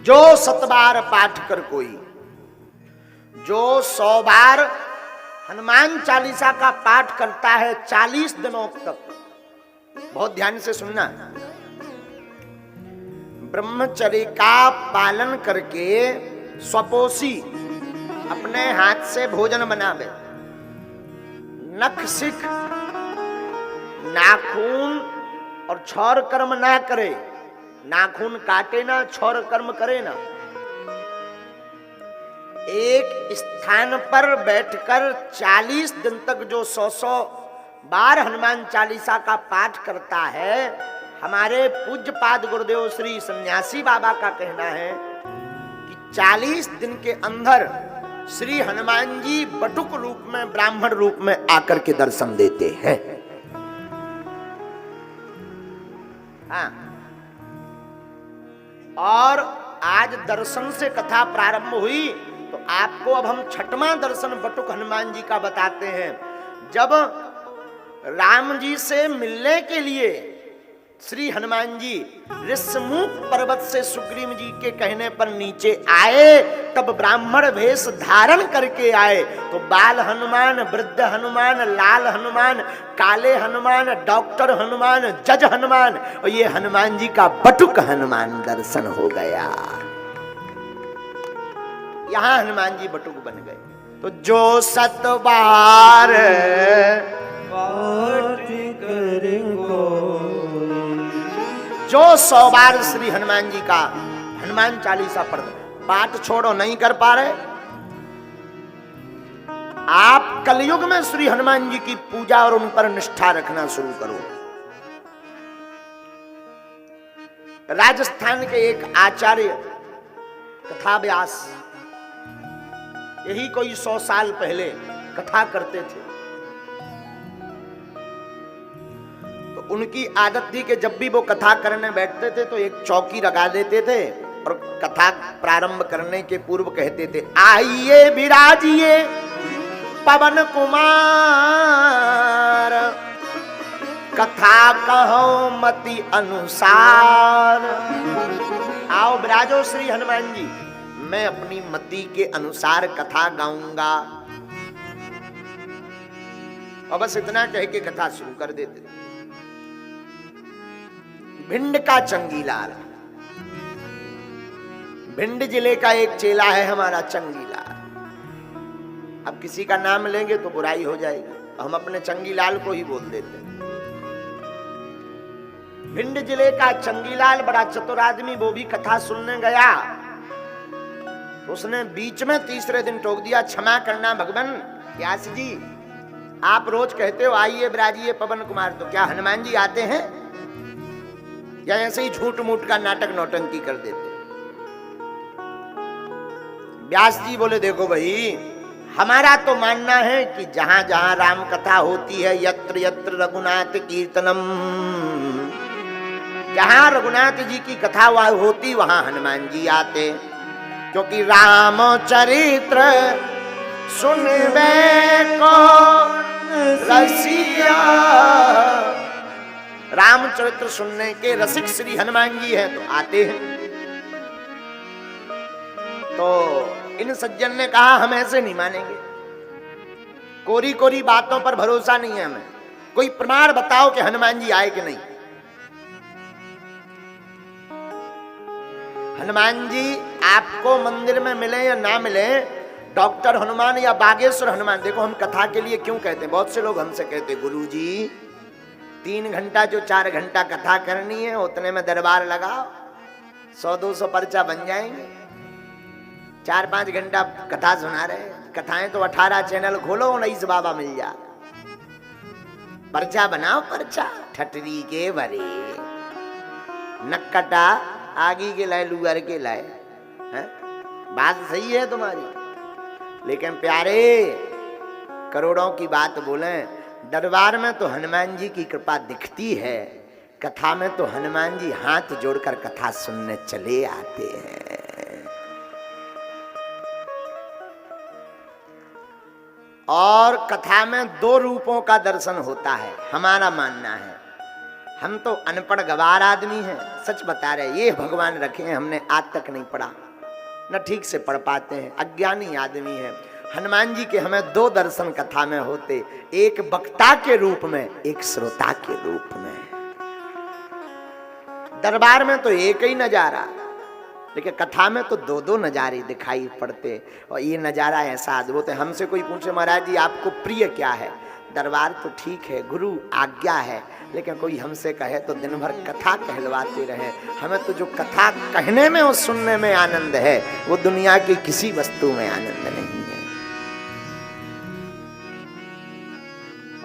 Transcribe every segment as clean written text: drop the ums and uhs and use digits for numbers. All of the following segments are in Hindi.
जो 7 बार पाठ कर कोई, जो 100 बार हनुमान चालीसा का पाठ करता है 40 दिनों तक, बहुत ध्यान से सुनना, ब्रह्मचर्य का पालन करके स्वपोषी अपने हाथ से भोजन बनावे, नख सिख नाखून और छौर कर्म ना करे, नाखून काटे ना, छौर कर्म करे ना, एक स्थान पर बैठकर 40 दिन तक जो 100 बार हनुमान चालीसा का पाठ करता है, हमारे पूज्य पाद गुरुदेव श्री सन्यासी बाबा का कहना है कि 40 दिन के अंदर श्री हनुमान जी बटुक रूप में, ब्राह्मण रूप में आकर के दर्शन देते हैं। हाँ, और आज दर्शन से कथा प्रारंभ हुई तो आपको अब हम 6वां दर्शन बटुक हनुमान जी का बताते हैं। जब राम जी से मिलने के लिए श्री हनुमान जी ऋषमुख पर्वत से सुग्रीव जी के कहने पर नीचे आए, तब ब्राह्मण वेश धारण करके आए। तो बाल हनुमान, वृद्ध हनुमान, लाल हनुमान, काले हनुमान, डॉक्टर हनुमान, जज हनुमान, और ये हनुमान जी का बटुक हनुमान दर्शन हो गया। यहां हनुमान जी बटुक बन गए। तो जो 7 बार पाठ करेंगे, जो 100 बार श्री हनुमान जी का हनुमान चालीसा पढ़, पाठ छोड़ो नहीं कर पा रहे, आप कलयुग में श्री हनुमान जी की पूजा और उन पर निष्ठा रखना शुरू करो। राजस्थान के एक आचार्य कथा व्यास, यही कोई 100 साल पहले कथा करते थे, तो उनकी आदत थी कि जब भी वो कथा करने बैठते थे तो एक चौकी लगा देते थे और कथा प्रारंभ करने के पूर्व कहते थे, आइए विराजिए पवन कुमार, कथा कहो मति अनुसार। आओ विराजो श्री हनुमान जी, मैं अपनी मति के अनुसार कथा गाऊंगा। और बस इतना कह के कथा शुरू कर देते थे। भिंड का चंगीलाल, भिंड जिले का एक चेला है हमारा चंगीलाल। अब किसी का नाम लेंगे तो बुराई हो जाएगी, हम अपने चंगीलाल को ही बोल देते हैं। भिंड जिले का चंगीलाल बड़ा चतुर आदमी, वो भी कथा सुनने गया, उसने बीच में तीसरे दिन टोक दिया, क्षमा करना भगवान व्यास जी, आप रोज कहते हो आइए विराजिए पवन कुमार, तो क्या हनुमान जी आते हैं या ऐसे ही झूठ मूठ का नाटक नौटंकी कर देते? व्यास जी बोले, देखो भाई, हमारा तो मानना है कि जहां जहां राम कथा होती है, यत्र यत्र रघुनाथ कीर्तनम, जहां रघुनाथ जी की कथा होती वहां हनुमान जी आते, क्योंकि राम चरित्र सुनबे को रसिया, रामचरित्र सुनने के रसिक श्री हनुमान जी हैं तो आते हैं। तो इन सज्जन ने कहा हम ऐसे नहीं मानेंगे, कोरी कोरी बातों पर भरोसा नहीं है हमें, कोई प्रमाण बताओ कि हनुमान जी आए कि नहीं। हनुमान जी आपको मंदिर में मिले या ना मिले, डॉक्टर हनुमान या बागेश्वर हनुमान, देखो हम कथा के लिए क्यों कहते हैं, बहुत से लोग हमसे कहते हैं गुरुजी 3 घंटा जो 4 घंटा कथा करनी है उतने में दरबार लगाओ, 100-200 पर्चा बन जाएंगे, 4-5 घंटा कथा सुना रहे, कथाएं तो 18 चैनल खोलो 19 बाबा मिल जा, पर्चा बनाओ, पर्चा ठटरी के भरे नक्कटा आगी के लाए लुगर के लाए, बात सही है तुम्हारी, लेकिन प्यारे करोड़ों की बात बोले, दरबार में तो हनुमान जी की कृपा दिखती है, कथा में तो हनुमान जी हाथ जोड़कर कथा सुनने चले आते हैं। और कथा में 2 रूपों का दर्शन होता है, हमारा मानना है। हम तो अनपढ़ गवार आदमी हैं, सच बता रहे, ये भगवान रखे हैं, हमने आज तक नहीं पढ़ा, न ठीक से पढ़ पाते हैं, अज्ञानी आदमी हैं। हनुमान जी के हमें दो दर्शन कथा में होते, एक वक्ता के रूप में, एक श्रोता के रूप में। दरबार में तो एक ही नजारा, लेकिन कथा में तो दो दो नजारे दिखाई पड़ते, और ये नजारा ऐसा अद्भुत है। हमसे कोई पूछे महाराज जी आपको प्रिय क्या है, दरबार तो ठीक है, गुरु आज्ञा है, लेकिन कोई हमसे कहे तो दिन भर कथा कहलवाते रहे। हमें तो जो कथा कहने में और सुनने में आनंद है, वो दुनिया की किसी वस्तु में आनंद नहीं है।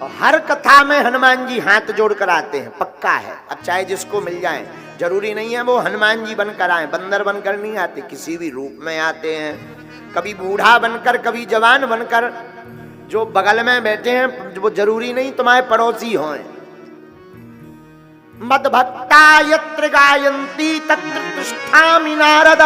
और हर कथा में हनुमान जी हाथ जोड़ कर आते हैं, पक्का है। अब चाहे जिसको मिल जाए, जरूरी नहीं है वो हनुमान जी बनकर आए, बंदर बनकर नहीं आते, किसी भी रूप में आते हैं। कभी बूढ़ा बनकर, कभी जवान बनकर। जो बगल में बैठे हैं वो जरूरी नहीं तुम्हारे पड़ोसी हों। मद भक्ता यत्र गायन्ति तत्र तिष्ठामि नारद।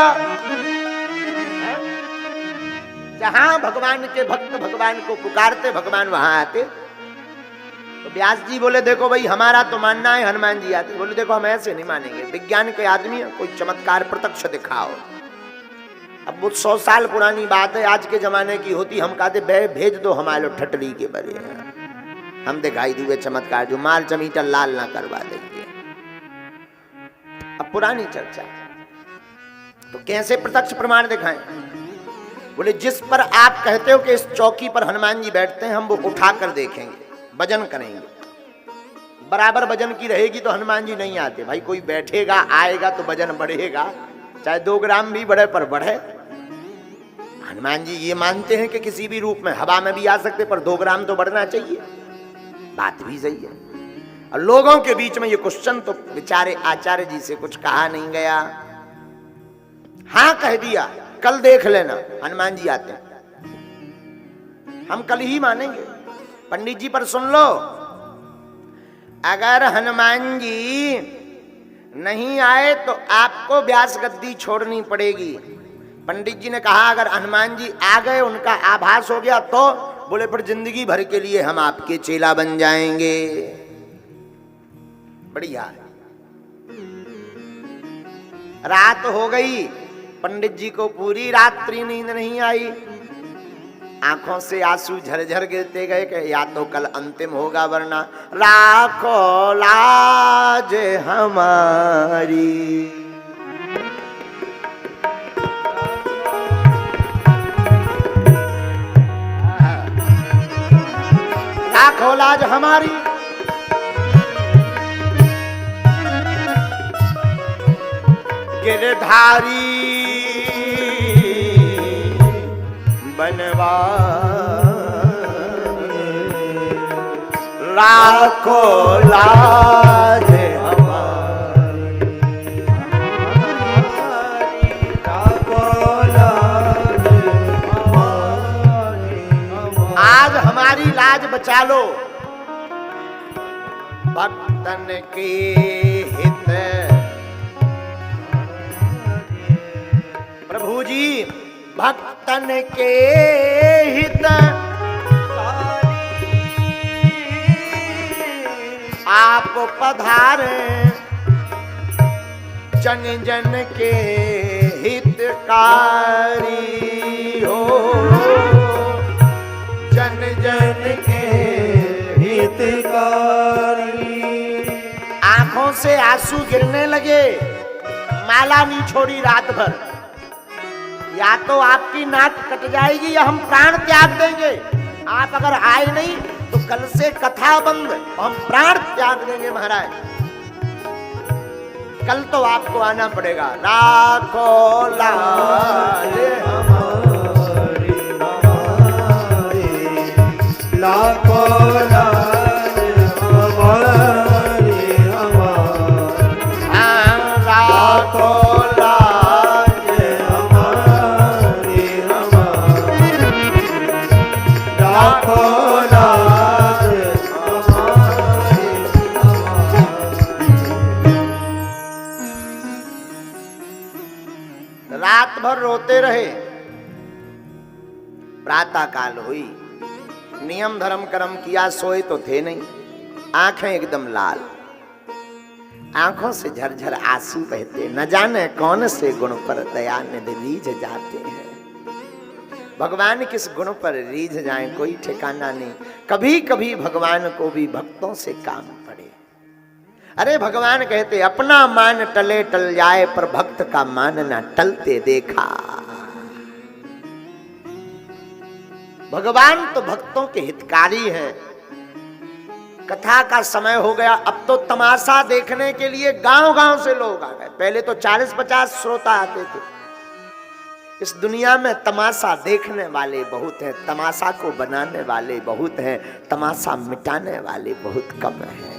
जहां भगवान के भक्त भगवान को पुकारते, भगवान वहां आते। तो व्यास जी बोले देखो भाई हमारा तो मानना है हनुमान जी आते। बोले देखो हम ऐसे नहीं मानेंगे, विज्ञान के आदमी है, कोई चमत्कार प्रत्यक्ष दिखाओ। अब वो 100 साल पुरानी बात है, आज के जमाने की होती, हम कहते भेज दो हमारे ठटरी के बरे, हम दिखाई दिए चमत्कार, जो माल चमीटर लाल ना करवा देंगे। अब पुरानी चर्चा, तो कैसे प्रत्यक्ष प्रमाण दिखाएं? बोले जिस पर आप कहते हो कि इस चौकी पर हनुमान जी बैठते हैं, हम वो उठा कर देखेंगे, वजन करेंगे, बराबर वजन की रहेगी तो हनुमान जी नहीं आते। भाई कोई बैठेगा आएगा तो वजन बढ़ेगा, चाहे 2 ग्राम भी बढ़े पर बढ़े। हनुमान जी ये मानते हैं कि किसी भी रूप में, हवा में भी आ सकते, पर 2 ग्राम तो बढ़ना चाहिए। बात भी सही है। और लोगों के बीच में ये क्वेश्चन तो बेचारे आचार्य जी से कुछ कहा नहीं गया, हाँ कह दिया कल देख लेना हनुमान जी आते हैं, हम कल ही मानेंगे। पंडित जी पर सुन लो, अगर हनुमान जी नहीं आए तो आपको व्यास गद्दी छोड़नी पड़ेगी। पंडित जी ने कहा अगर हनुमान जी आ गए, उनका आभास हो गया तो, बोले पर जिंदगी भर के लिए हम आपके चेला बन जाएंगे। बढ़िया। रात हो गई, पंडित जी को पूरी रात्रि नींद नहीं आई, आंखों से आंसू झरझर गिरते गए कि या तो कल अंतिम होगा, वरना राखो लाज हमारी। राखो लाज हमारी। गिरधारी बनवा राखो लाज हमारी, राखो लाज हमारी। आज हमारी लाज बचा लो। भक्तन के हित प्रभु जी, भक्तन के हित आप पधारे, जन जन के हितकारी हो, जन जन के हितकारी। आंखों से आंसू गिरने लगे, माला नहीं छोड़ी रात भर। या तो आपकी नाक कट जाएगी या हम प्राण त्याग देंगे। आप अगर आए नहीं तो कल से कथा बंद, हम प्राण त्याग देंगे महाराज। कल तो आपको आना पड़ेगा। राखो लाज हमारी, राखो लाज हमारी, राखो रात भर रोते रहे। प्रातः काल हुई, नियम धर्म कर्म किया, सोए तो थे नहीं, आंखें एकदम लाल। आंखों से झरझर आंसू बहते, न जाने कौन से गुण पर दया निधि रीझ जाते हैं। भगवान किस गुण पर रीझ जाएं कोई ठिकाना नहीं। कभी कभी भगवान को भी भक्तों से काम पड़े। अरे भगवान कहते अपना मान टले टल जाए पर भक्त का मान ना टलते देखा। भगवान तो भक्तों के हितकारी हैं। कथा का समय हो गया, अब तो तमाशा देखने के लिए गांव गांव से लोग आ गए। पहले तो 40-50 श्रोता आते थे। इस दुनिया में तमाशा देखने वाले बहुत हैं, तमाशा को बनाने वाले बहुत हैं, तमाशा मिटाने वाले बहुत कम हैं।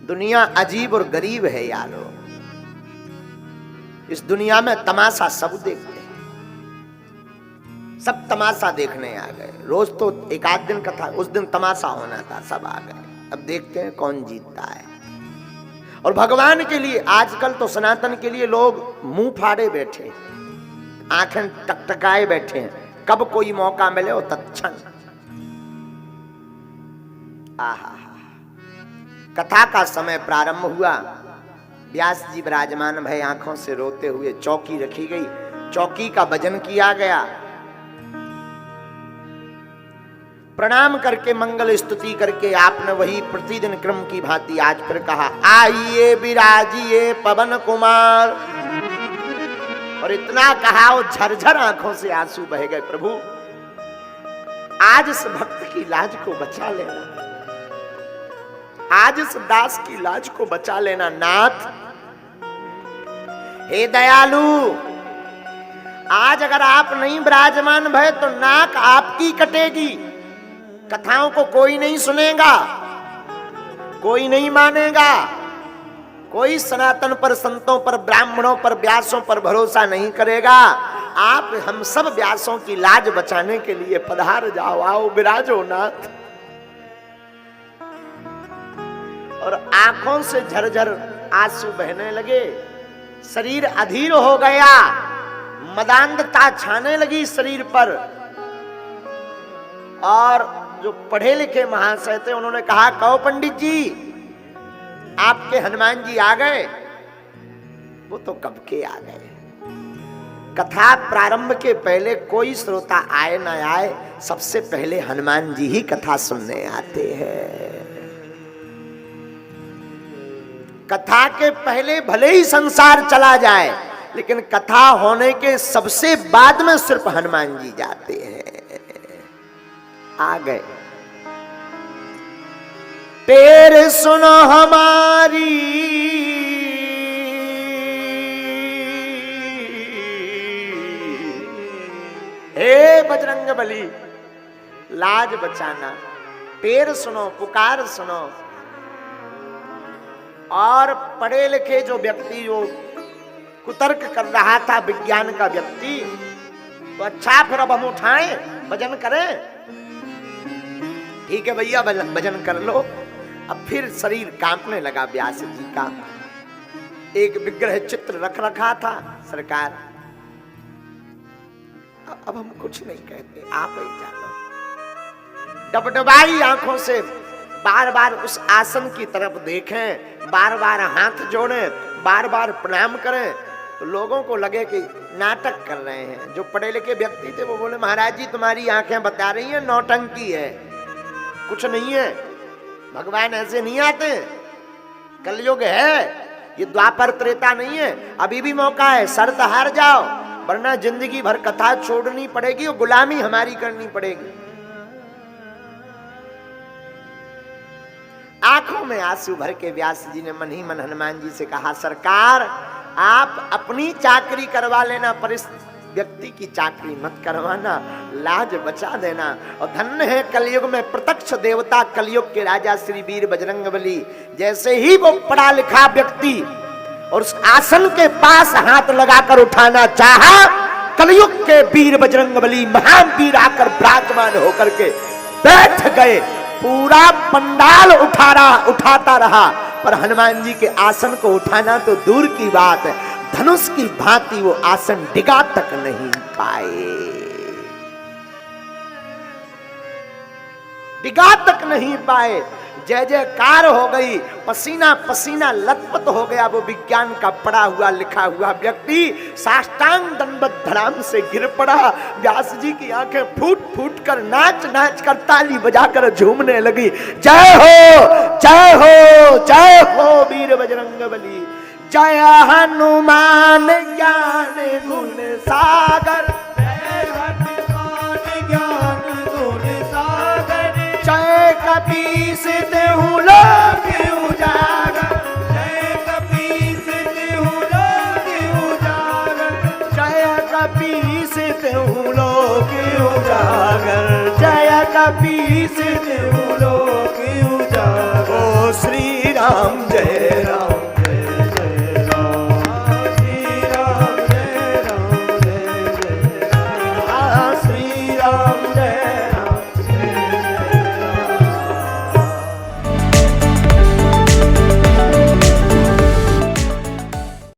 दुनिया अजीब और गरीब है यारो। इस दुनिया में तमाशा सब देखते हैं, सब तमाशा देखने आ गए। रोज तो एक आध दिन कथा, उस दिन तमाशा होना था, सब आ गए। अब देखते हैं कौन जीतता है। और भगवान के लिए आजकल तो सनातन के लिए लोग मुंह फाड़े बैठे, आंखें टकटकाए बैठे हैं। कब कोई मौका मिले वो तत्क्षण। आहा, कथा का समय प्रारंभ हुआ। व्यास जी विराजमान भय, आंखों से रोते हुए चौकी रखी गई, चौकी का भजन किया गया। प्रणाम करके मंगल स्तुति करके आपने वही प्रतिदिन क्रम की भांति आज फिर कहा, आइए विराजिए पवन कुमार। और इतना कहा वो झरझर आंखों से आंसू बह गए। प्रभु आज इस भक्त की लाज को बचा लेना, आज इस दास की लाज को बचा लेना नाथ। हे दयालु, आज अगर आप नहीं विराजमान भय तो नाक आपकी कटेगी। कथाओं को कोई नहीं सुनेगा, कोई नहीं मानेगा, कोई सनातन पर, संतों पर, ब्राह्मणों पर, व्यासों पर भरोसा नहीं करेगा। आप हम सब व्यासों की लाज बचाने के लिए पधार जाओ, आओ विराजो नाथ। और आंखों से झरझर आंसू बहने लगे, शरीर अधीर हो गया, मदांधता छाने लगी शरीर पर। और जो पढ़े लिखे महाशय थे उन्होंने कहा, कहो पंडित जी आपके हनुमान जी आ गए। वो तो कब के आ गए। कथा प्रारंभ के पहले कोई श्रोता आए ना आए, सबसे पहले हनुमान जी ही कथा सुनने आते हैं। कथा के पहले भले ही संसार चला जाए, लेकिन कथा होने के सबसे बाद में सिर्फ हनुमान जी जाते हैं। आ गए। टेर सुनो हमारी हे बजरंगबली, लाज बचाना। टेर सुनो, पुकार सुनो। और पढ़े लिखे जो व्यक्ति, जो कुतर्क कर रहा था विज्ञान का व्यक्ति, तो अच्छा फिर अब हम उठाएं, भजन करें। ठीक है भैया भजन कर लो। अब फिर शरीर कांपने लगा। व्यास जी का एक विग्रह चित्र रख रखा था सरकार। अब हम कुछ नहीं कहते, आप ही जानो। डबडबाई आंखों से बार बार उस आसन की तरफ देखें, बार बार हाथ जोड़ें, बार बार प्रणाम करें, तो लोगों को लगे कि नाटक कर रहे हैं। जो पढ़े लिखे व्यक्ति थे वो बोले, महाराज जी तुम्हारी आंखें बता रही हैं नौटंकी है, कुछ नहीं है। भगवान ऐसे नहीं आते, कलयुग है, ये द्वापर त्रेता नहीं है। अभी भी मौका है, शर्त हार जाओ, वरना जिंदगी भर कथा छोड़नी पड़ेगी और गुलामी हमारी करनी पड़ेगी। आंखों में आंसू भर के व्यास जी ने मन ही मन हनुमान जी से कहा, सरकार आप अपनी चाकरी करवा लेना, पर इस व्यक्ति की चाकरी मत करवाना, लाज बचा देना। और धन्य है कलयुग में प्रत्यक्ष देवता, कलयुग के राजा श्री वीर बजरंगबली। जैसे ही वो पढ़ा लिखा व्यक्ति और उस आसन के पास हाथ लगाकर उठाना चाहा, कलयुग के वीर बजरंगबली महान वीर आकर विराजमान होकर के बैठ गए। पूरा पंडाल उठाता रहा, पर हनुमान जी के आसन को उठाना तो दूर की बात है, धनुष की भांति वो आसन डिगा तक नहीं पाए, डिगा तक नहीं पाए। जय जयकार हो गई, पसीना पसीना लथपथ हो गया। वो विज्ञान का पढ़ा हुआ लिखा हुआ व्यक्ति साष्टांग दंडवत धराम से गिर पड़ा। व्यास जी की आंखें फूट फूट कर नाच नाच कर ताली बजाकर झूमने लगी। जय हो जय हो जय हो वीर बजरंगबली, जय हनुमान ज्ञान गुण सागर, जय हनुमान ज्ञान गुण सागर, जय कपीस देहु लोक उजागर, जय कपीस देहु लोक उजागर, जय कपीस देहु लोक उजागर, जय कपीस देहु लोक उजागर। ओ श्री राम जय राम।